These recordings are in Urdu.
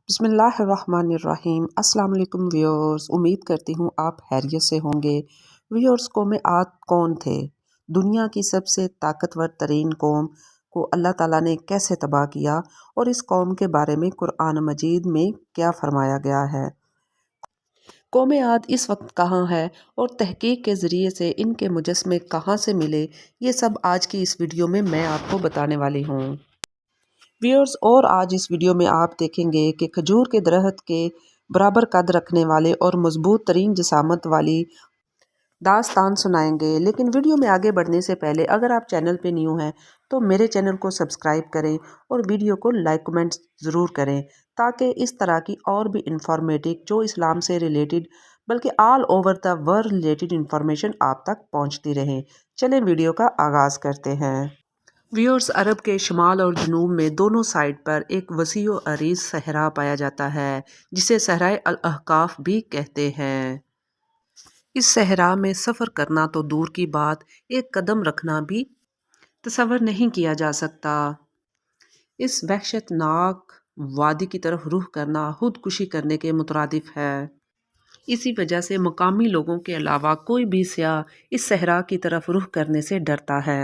بسم اللہ الرحمن الرحیم۔ السلام علیکم ویورز، امید کرتی ہوں آپ خیریت سے ہوں گے۔ ویورز، قوم عاد کون تھے؟ دنیا کی سب سے طاقتور ترین قوم کو اللہ تعالیٰ نے کیسے تباہ کیا اور اس قوم کے بارے میں قرآن مجید میں کیا فرمایا گیا ہے؟ قوم عاد اس وقت کہاں ہے اور تحقیق کے ذریعے سے ان کے مجسمے کہاں سے ملے، یہ سب آج کی اس ویڈیو میں آپ کو بتانے والی ہوں۔ ویورز، اور آج اس ویڈیو میں آپ دیکھیں گے کہ کھجور کے درخت کے برابر قد رکھنے والے اور مضبوط ترین جسامت والی داستان سنائیں گے۔ لیکن ویڈیو میں آگے بڑھنے سے پہلے اگر آپ چینل پہ نیو ہیں تو میرے چینل کو سبسکرائب کریں اور ویڈیو کو لائک کمنٹ ضرور کریں تاکہ اس طرح کی اور بھی انفارمیٹو جو اسلام سے ریلیٹڈ بلکہ all over the world related information آپ تک پہنچتی رہیں۔ چلیں ویڈیو کا آغاز کرتے ہیں۔ ویورز، عرب کے شمال اور جنوب میں دونوں سائڈ پر ایک وسیع و عریض صحرا پایا جاتا ہے جسے صحرائے الاحقاف بھی کہتے ہیں۔ اس صحرا میں سفر کرنا تو دور کی بات، ایک قدم رکھنا بھی تصور نہیں کیا جا سکتا۔ اس وحشت ناک وادی کی طرف رخ کرنا خودکشی کرنے کے مترادف ہے۔ اسی وجہ سے مقامی لوگوں کے علاوہ کوئی بھی سیاح اس صحرا کی طرف رخ کرنے سے ڈرتا ہے۔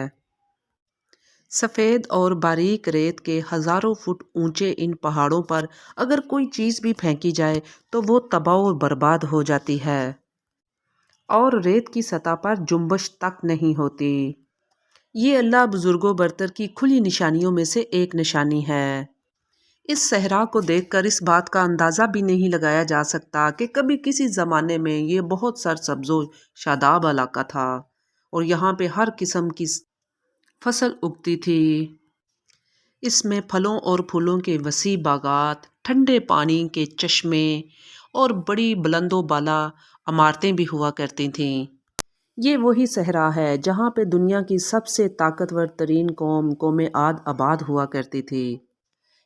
سفید اور باریک ریت کے ہزاروں فٹ اونچے ان پہاڑوں پر اگر کوئی چیز بھی پھینکی جائے تو وہ تباہ و برباد ہو جاتی ہے اور ریت کی سطح پر جنبش تک نہیں ہوتی۔ یہ اللہ بزرگ و برتر کی کھلی نشانیوں میں سے ایک نشانی ہے۔ اس صحرا کو دیکھ کر اس بات کا اندازہ بھی نہیں لگایا جا سکتا کہ کبھی کسی زمانے میں یہ بہت سرسبز و شاداب علاقہ تھا اور یہاں پہ ہر قسم کی فصل اگتی تھی۔ اس میں پھلوں اور پھولوں کے وسیع باغات، ٹھنڈے پانی کے چشمے اور بڑی بلند و بالا عمارتیں بھی ہوا کرتی تھیں۔ یہ وہی صحرا ہے جہاں پہ دنیا کی سب سے طاقتور ترین قوم عاد آباد ہوا کرتی تھی۔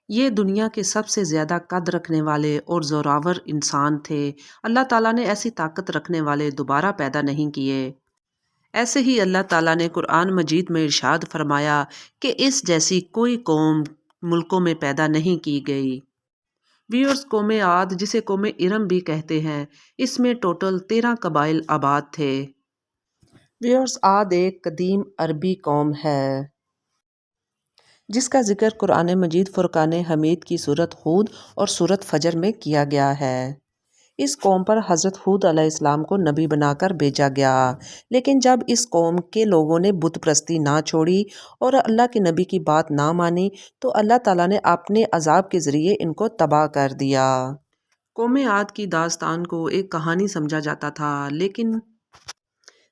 یہ دنیا کے سب سے زیادہ قد رکھنے والے اور زوراور انسان تھے۔ اللہ تعالیٰ نے ایسی طاقت رکھنے والے دوبارہ پیدا نہیں کیے۔ ایسے ہی اللہ تعالیٰ نے قرآن مجید میں ارشاد فرمایا کہ اس جیسی کوئی قوم ملکوں میں پیدا نہیں کی گئی۔ ویورز، قوم عاد جسے قوم ارم بھی کہتے ہیں، اس میں ٹوٹل 13 قبائل آباد تھے۔ ویورز، عاد ایک قدیم عربی قوم ہے جس کا ذکر قرآن مجید فرقان حمید کی سورۃ ہود اور سورۃ فجر میں کیا گیا ہے۔ اس قوم پر حضرت ہود علیہ السلام کو نبی بنا کر بھیجا گیا، لیکن جب اس قوم کے لوگوں نے بت پرستی نہ چھوڑی اور اللہ کے نبی کی بات نہ مانی تو اللہ تعالیٰ نے اپنے عذاب کے ذریعے ان کو تباہ کر دیا۔ قوم عاد کی داستان کو ایک کہانی سمجھا جاتا تھا، لیکن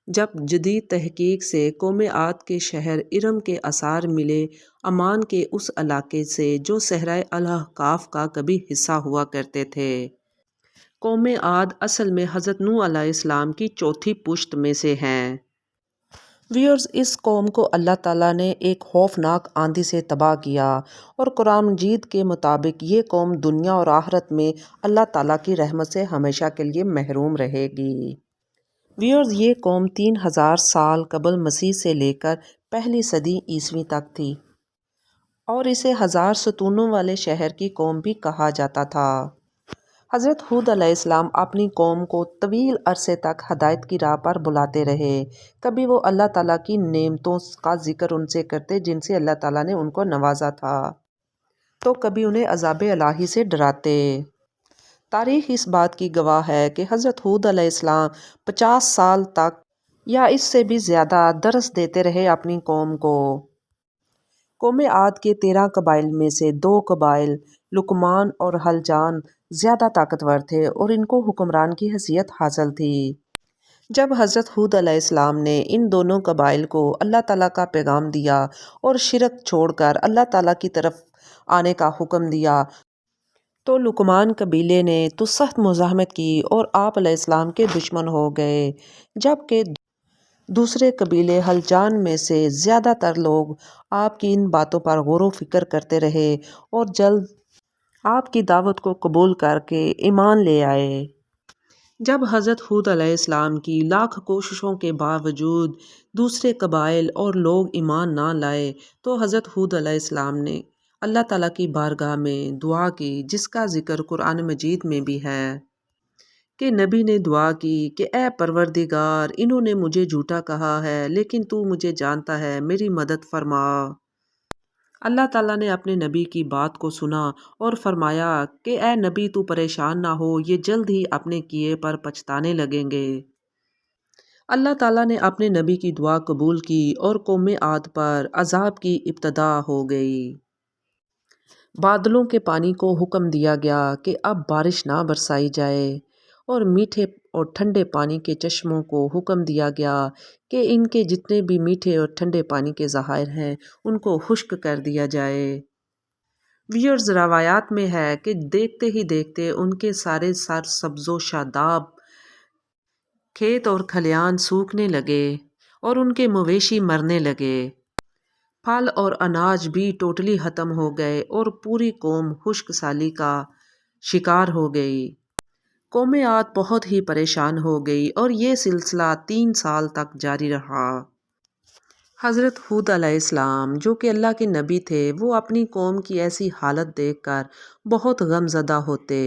جب جدید تحقیق سے قوم عاد کے شہر ارم کے آثار ملے، عمان کے اس علاقے سے جو صحرائے الاحقاف کا کبھی حصہ ہوا کرتے تھے، قوم عاد اصل میں حضرت نوح علیہ السلام کی چوتھی پشت میں سے ہیں۔ ویورز، اس قوم کو اللہ تعالیٰ نے ایک خوفناک آندھی سے تباہ کیا اور قرآن مجید کے مطابق یہ قوم دنیا اور آخرت میں اللہ تعالیٰ کی رحمت سے ہمیشہ کے لیے محروم رہے گی۔ ویورز، یہ قوم 3000 سال قبل مسیح سے لے کر پہلی صدی عیسوی تک تھی اور اسے 1000 ستونوں والے شہر کی قوم بھی کہا جاتا تھا۔ حضرت ہود علیہ السلام اپنی قوم کو طویل عرصے تک ہدایت کی راہ پر بلاتے رہے۔ کبھی وہ اللہ تعالیٰ کی نعمتوں کا ذکر ان سے کرتے جن سے اللہ تعالیٰ نے ان کو نوازا تھا، تو کبھی انہیں عذاب الہی سے ڈراتے۔ تاریخ اس بات کی گواہ ہے کہ حضرت ہود علیہ السلام 50 سال تک یا اس سے بھی زیادہ درس دیتے رہے اپنی قوم کو۔ قوم عاد کے 13 قبائل میں سے 2 قبائل لقمان اور حلجان زیادہ طاقتور تھے اور ان کو حکمران کی حیثیت حاصل تھی۔ جب حضرت ہود علیہ السلام نے ان دونوں قبائل کو اللہ تعالیٰ کا پیغام دیا اور شرک چھوڑ کر اللہ تعالیٰ کی طرف آنے کا حکم دیا تو لقمان قبیلے نے تو سخت مزاحمت کی اور آپ علیہ السلام کے دشمن ہو گئے، جبکہ دوسرے قبیلے حلجان میں سے زیادہ تر لوگ آپ کی ان باتوں پر غور و فکر کرتے رہے اور جلد آپ کی دعوت کو قبول کر کے ایمان لے آئے۔ جب حضرت ہود علیہ السلام کی لاکھ کوششوں کے باوجود دوسرے قبائل اور لوگ ایمان نہ لائے تو حضرت ہود علیہ السلام نے اللہ تعالیٰ کی بارگاہ میں دعا کی، جس کا ذکر قرآن مجید میں بھی ہے کہ نبی نے دعا کی کہ اے پروردگار، انہوں نے مجھے جھوٹا کہا ہے لیکن تو مجھے جانتا ہے، میری مدد فرما۔ اللہ تعالیٰ نے اپنے نبی کی بات کو سنا اور فرمایا کہ اے نبی، تو پریشان نہ ہو، یہ جلد ہی اپنے کیے پر پچھتانے لگیں گے۔ اللہ تعالیٰ نے اپنے نبی کی دعا قبول کی اور قوم عاد پر عذاب کی ابتدا ہو گئی۔ بادلوں کے پانی کو حکم دیا گیا کہ اب بارش نہ برسائی جائے، اور میٹھے اور ٹھنڈے پانی کے چشموں کو حکم دیا گیا کہ ان کے جتنے بھی میٹھے اور ٹھنڈے پانی کے ذخائر ہیں ان کو خشک کر دیا جائے۔ ویورز، روایات میں ہے کہ دیکھتے ہی دیکھتے ان کے سارے سر سبز و شاداب کھیت اور کھلیان سوکھنے لگے اور ان کے مویشی مرنے لگے، پھل اور اناج بھی ٹوٹلی ختم ہو گئے اور پوری قوم خشک سالی کا شکار ہو گئی۔ قوم عاد بہت ہی پریشان ہو گئی اور یہ سلسلہ 3 سال تک جاری رہا۔ حضرت ہود علیہ السلام، جو کہ اللہ کے نبی تھے، وہ اپنی قوم کی ایسی حالت دیکھ کر بہت غم زدہ ہوتے۔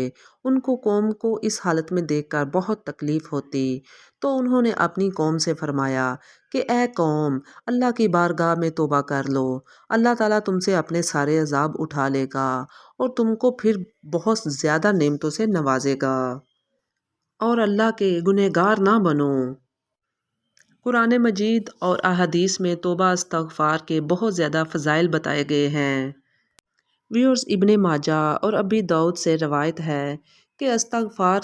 ان کو قوم کو اس حالت میں دیکھ کر بہت تکلیف ہوتی، تو انہوں نے اپنی قوم سے فرمایا کہ اے قوم، اللہ کی بارگاہ میں توبہ کر لو، اللہ تعالیٰ تم سے اپنے سارے عذاب اٹھا لے گا اور تم کو پھر بہت زیادہ نعمتوں سے نوازے گا، اور اللہ کے گنہگار نہ بنو۔ قرآن مجید اور احادیث میں توبہ استغفار کے بہت زیادہ فضائل بتائے گئے ہیں۔ ویورز، ابن ماجہ اور ابی داؤد سے روایت ہے کہ استغفار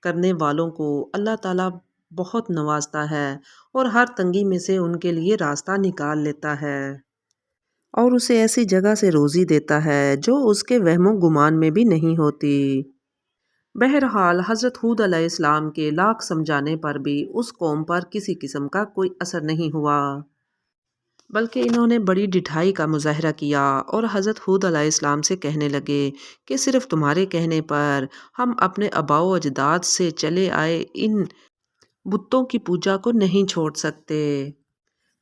کرنے والوں کو اللہ تعالیٰ بہت نوازتا ہے اور ہر تنگی میں سے ان کے لیے راستہ نکال لیتا ہے، اور اسے ایسی جگہ سے روزی دیتا ہے جو اس کے وہم و گمان میں بھی نہیں ہوتی۔ بہرحال حضرت ہود علیہ السلام کے لاکھ سمجھانے پر بھی اس قوم پر کسی قسم کا کوئی اثر نہیں ہوا، بلکہ انہوں نے بڑی ڈٹھائی کا مظاہرہ کیا اور حضرت ہود علیہ السلام سے کہنے لگے کہ صرف تمہارے کہنے پر ہم اپنے آباء و اجداد سے چلے آئے ان بتوں کی پوجا کو نہیں چھوڑ سکتے۔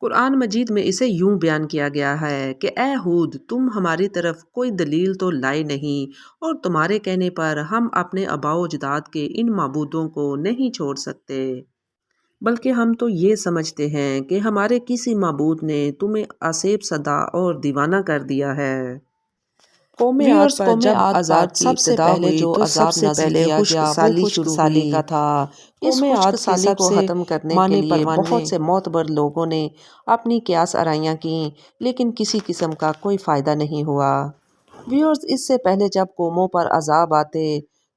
قرآن مجید میں اسے یوں بیان کیا گیا ہے کہ اے ہود، تم ہماری طرف کوئی دلیل تو لائے نہیں، اور تمہارے کہنے پر ہم اپنے آباء و اجداد کے ان معبودوں کو نہیں چھوڑ سکتے، بلکہ ہم تو یہ سمجھتے ہیں کہ ہمارے کسی معبود نے تمہیں آسیب زدہ اور دیوانہ کر دیا ہے۔ قوم عاد پر جب عذاب کی ابتدا ہوئی تو سب سے پہلے خشک سالی شروع ہوئی کا تھا۔ اس خشک سالی کو ختم کرنے کے لیے بہت سے معتبر لوگوں نے اپنی قیاس آرائیاں کیں، لیکن کسی قسم کا کوئی فائدہ نہیں ہوا۔ ویورز، اس سے پہلے جب قوموں پر عذاب آتے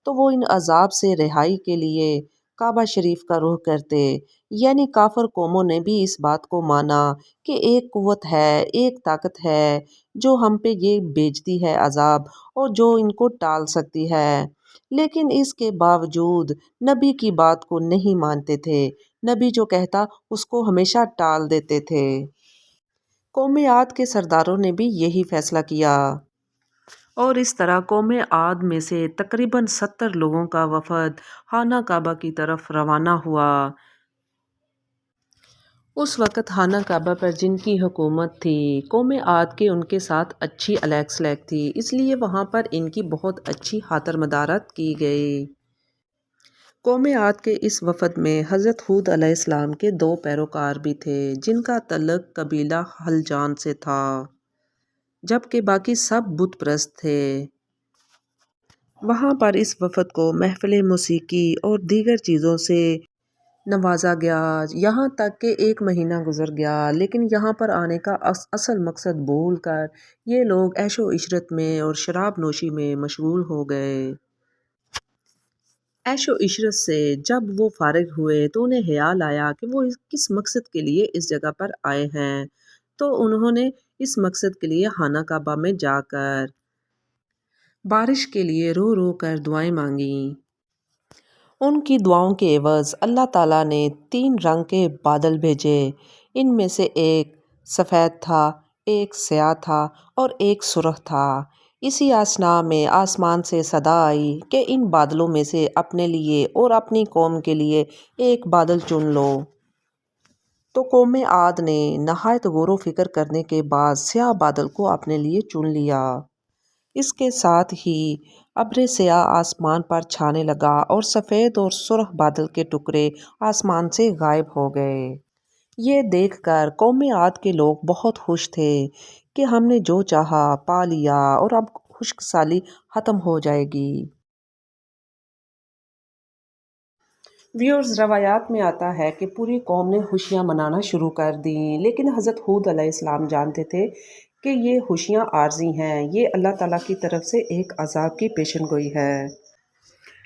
تو وہ ان عذاب سے رہائی کے لیے کعبہ شریف کا رخ کرتے، یعنی کافر قوموں نے بھی اس بات کو مانا کہ ایک قوت ہے، ایک طاقت ہے جو ہم پہ یہ بھیجتی ہے عذاب اور جو ان کو ٹال سکتی ہے، لیکن اس کے باوجود نبی کی بات کو نہیں مانتے تھے۔ نبی جو کہتا اس کو ہمیشہ ٹال دیتے تھے۔ قوم عاد کے سرداروں نے بھی یہی فیصلہ کیا، اور اس طرح قوم عاد میں سے تقریباً 70 لوگوں کا وفد خانہ کعبہ کی طرف روانہ ہوا۔ اس وقت خانہ کعبہ پر جن کی حکومت تھی، قوم عاد کے ان کے ساتھ اچھی الیک سلیک تھی، اس لیے وہاں پر ان کی بہت اچھی خاطر مدارت کی گئی۔ قوم عاد کے اس وفد میں حضرت ہود علیہ السلام کے 2 پیروکار بھی تھے جن کا تعلق قبیلہ خلجان سے تھا، جبکہ باقی سب بت پرست تھے۔ وہاں پر اس وفد کو محفل موسیقی اور دیگر چیزوں سے نوازا گیا، یہاں تک کہ 1 مہینہ گزر گیا، لیکن یہاں پر آنے کا اصل مقصد بھول کر یہ لوگ عیش و عشرت میں اور شراب نوشی میں مشغول ہو گئے۔ عیش و عشرت سے جب وہ فارغ ہوئے تو انہیں خیال آیا کہ وہ کس مقصد کے لیے اس جگہ پر آئے ہیں، تو انہوں نے اس مقصد کے لیے خانہ کعبہ میں جا کر بارش کے لیے رو رو کر دعائیں مانگیں۔ ان کی دعاؤں کے عوض اللہ تعالیٰ نے 3 رنگ کے بادل بھیجے، ان میں سے ایک سفید تھا، ایک سیاہ تھا اور ایک سرخ تھا۔ اسی اثناء میں آسمان سے صدا آئی کہ ان بادلوں میں سے اپنے لیے اور اپنی قوم کے لیے ایک بادل چن لو۔ تو قوم عاد نے نہایت غور و فکر کرنے کے بعد سیاہ بادل کو اپنے لیے چن لیا۔ اس کے ساتھ ہی ابر سیاہ آسمان پر چھانے لگا اور سفید اور سرخ بادل کے ٹکڑے آسمان سے غائب ہو گئے۔ یہ دیکھ کر قوم عاد کے لوگ بہت خوش تھے کہ ہم نے جو چاہا پا لیا اور اب خشک سالی ختم ہو جائے گی۔ ویورز، روایات میں آتا ہے کہ پوری قوم نے خوشیاں منانا شروع کر دیں، لیکن حضرت ہود علیہ السلام جانتے تھے کہ یہ خوشیاں عارضی ہیں، یہ اللہ تعالیٰ کی طرف سے ایک عذاب کی پیشن گوئی ہے۔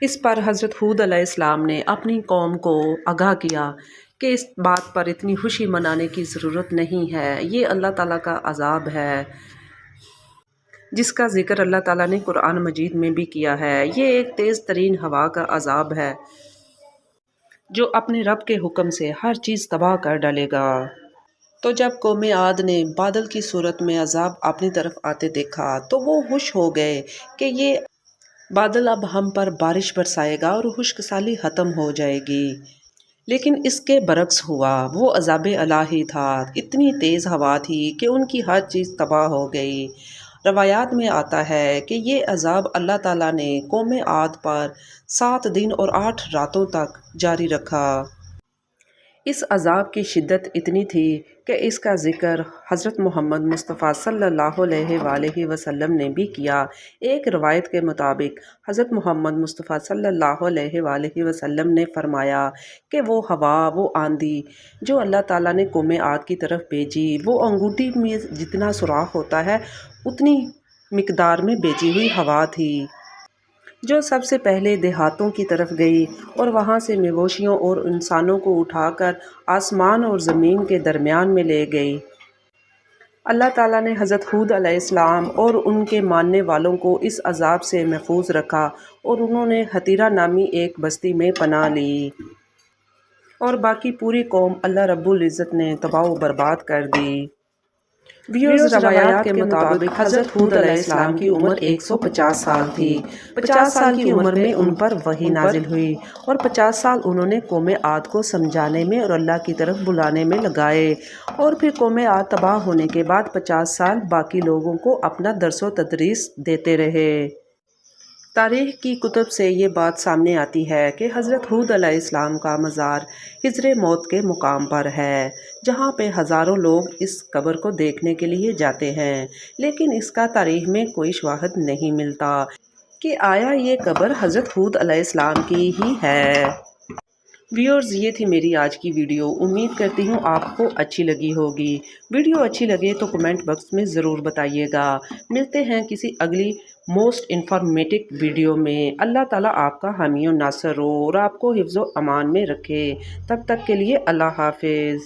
اس پر حضرت ہود علیہ السلام نے اپنی قوم کو آگاہ کیا کہ اس بات پر اتنی خوشی منانے کی ضرورت نہیں ہے، یہ اللہ تعالیٰ کا عذاب ہے، جس کا ذکر اللہ تعالیٰ نے قرآن مجید میں بھی کیا ہے۔ یہ ایک تیز ترین ہوا کا عذاب ہے جو اپنے رب کے حکم سے ہر چیز تباہ کر ڈالے گا۔ تو جب قوم عاد نے بادل کی صورت میں عذاب اپنی طرف آتے دیکھا تو وہ خوش ہو گئے کہ یہ بادل اب ہم پر بارش برسائے گا اور خشک سالی ختم ہو جائے گی۔ لیکن اس کے برعکس ہوا، وہ عذاب الہی تھا، اتنی تیز ہوا تھی کہ ان کی ہر چیز تباہ ہو گئی۔ روایات میں آتا ہے کہ یہ عذاب اللہ تعالیٰ نے قوم عاد پر 7 دن اور 8 راتوں تک جاری رکھا۔ اس عذاب کی شدت اتنی تھی کہ اس کا ذکر حضرت محمد مصطفیٰ صلی اللہ علیہ وآلہ وسلم نے بھی کیا۔ ایک روایت کے مطابق حضرت محمد مصطفیٰ صلی اللہ علیہ وآلہ وسلم نے فرمایا کہ وہ ہوا، وہ آندھی جو اللہ تعالیٰ نے قوم عاد کی طرف بھیجی، وہ انگوٹھی میں جتنا سوراخ ہوتا ہے اتنی مقدار میں بھیجی ہوئی ہوا تھی، جو سب سے پہلے دیہاتوں کی طرف گئی اور وہاں سے مویشیوں اور انسانوں کو اٹھا کر آسمان اور زمین کے درمیان میں لے گئی۔ اللہ تعالیٰ نے حضرت ہود علیہ السلام اور ان کے ماننے والوں کو اس عذاب سے محفوظ رکھا اور انہوں نے حتیرہ نامی ایک بستی میں پناہ لی، اور باقی پوری قوم اللہ رب العزت نے تباہ و برباد کر دی۔ ویورز، روایات کے مطابق حضرت ہود علیہ السلام کی عمر 150 سال تھی۔ 50 سال کی عمر میں ان پر وحی نازل ہوئی اور 50 سال انہوں نے قوم عاد کو سمجھانے میں اور اللہ کی طرف بلانے میں لگائے، اور پھر قوم عاد تباہ ہونے کے بعد 50 سال باقی لوگوں کو اپنا درس و تدریس دیتے رہے۔ تاریخ کی کتب سے یہ بات سامنے آتی ہے کہ حضرت ہود علیہ السلام کا مزار حجر موت کے مقام پر ہے، جہاں پہ ہزاروں لوگ اس قبر کو دیکھنے کے لیے جاتے ہیں، لیکن اس کا تاریخ میں کوئی شواہد نہیں ملتا کہ آیا یہ قبر حضرت ہود علیہ السلام کی ہی ہے۔ ویورز، یہ تھی میری آج کی ویڈیو، امید کرتی ہوں آپ کو اچھی لگی ہوگی۔ ویڈیو اچھی لگے تو کمنٹ باکس میں ضرور بتائیے گا۔ ملتے ہیں کسی اگلی موسٹ انفارمیٹو ویڈیو میں۔ اللہ تعالیٰ آپ کا حامی و ناصر ہو اور آپ کو حفظ و امان میں رکھے۔ تب تک کے لیے اللہ حافظ۔